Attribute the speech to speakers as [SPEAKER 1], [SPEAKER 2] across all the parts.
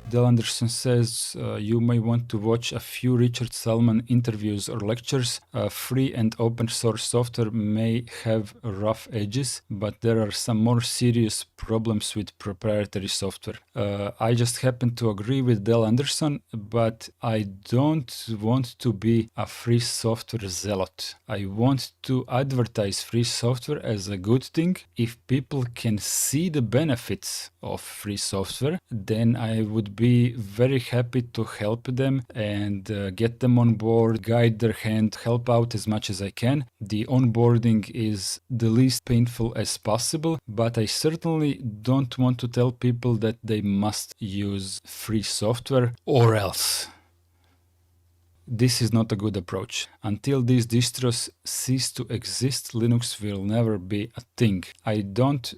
[SPEAKER 1] Del Anderson says you may want to watch a few Richard Stallman interviews or lectures. Free and open source software may have rough edges, but there are some more serious problems with proprietary software. I just happen to agree with Del Anderson, but I don't want to be a free software zealot. I want to advertise free software as a good thing. If people can see the benefits of free software, then I would be very happy to help them and get them on board, guide their hand, help out as much as I can. The onboarding is the least painful as possible, but I certainly don't want to tell people that they must use free software or else. This is not a good approach. Until these distros cease to exist, Linux will never be a thing. I don't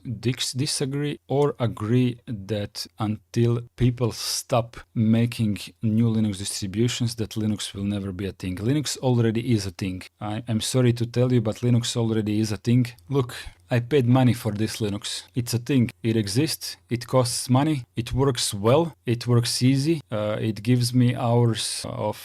[SPEAKER 1] disagree or agree that until people stop making new Linux distributions, that Linux will never be a thing. Linux already is a thing. I'm sorry to tell you, but Linux already is a thing. Look, I paid money for this Linux. It's a thing. It exists. It costs money. It works well. It works easy. It gives me hours of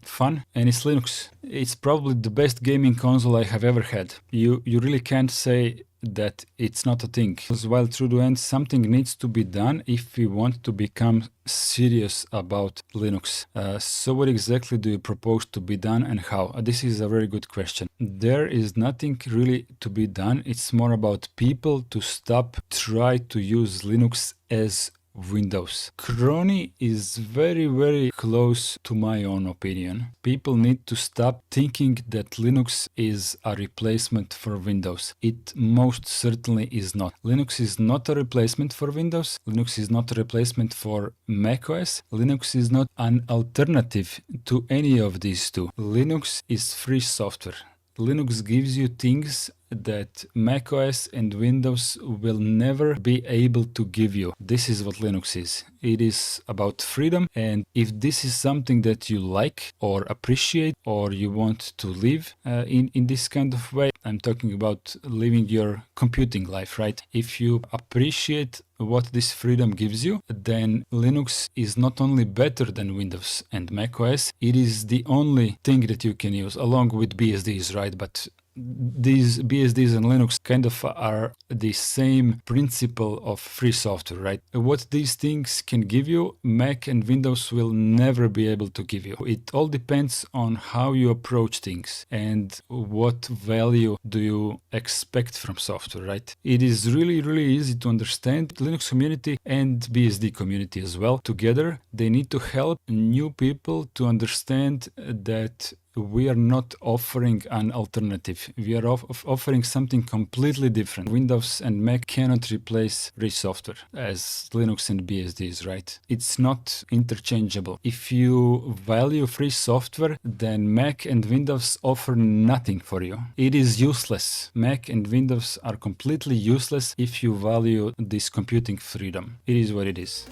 [SPEAKER 1] fun. And it's Linux. It's probably the best gaming console I have ever had. You really can't say that it's not a thing. Because while true to end, something needs to be done if we want to become serious about Linux. So what exactly do you propose to be done and how? This is a very good question. There is nothing really to be done. It's more about people to stop try to use Linux as Windows. Crony is very, very close to my own opinion. People need to stop thinking that Linux is a replacement for Windows. It most certainly is not. Linux is not a replacement for Windows. Linux is not a replacement for macOS. Linux is not an alternative to any of these two. Linux is free software. Linux gives you things that macOS and Windows will never be able to give you. This is what Linux is. It is about freedom, and if this is something that you like or appreciate or you want to live in this kind of way, I'm talking about living your computing life, right? If you appreciate what this freedom gives you, then Linux is not only better than Windows and macOS, it is the only thing that you can use along with BSDs, right? But these BSDs and Linux kind of are the same principle of free software, right? What these things can give you, Mac and Windows will never be able to give you. It all depends on how you approach things and what value do you expect from software, right? It is really, really easy to understand. Linux community and BSD community as well, together, they need to help new people to understand that we are not offering an alternative. We are offering something completely different. Windows and Mac cannot replace free software as Linux and BSDs, right? It's not interchangeable. If you value free software, then Mac and Windows offer nothing for you. It is useless. Mac and Windows are completely useless if you value this computing freedom. It is what it is.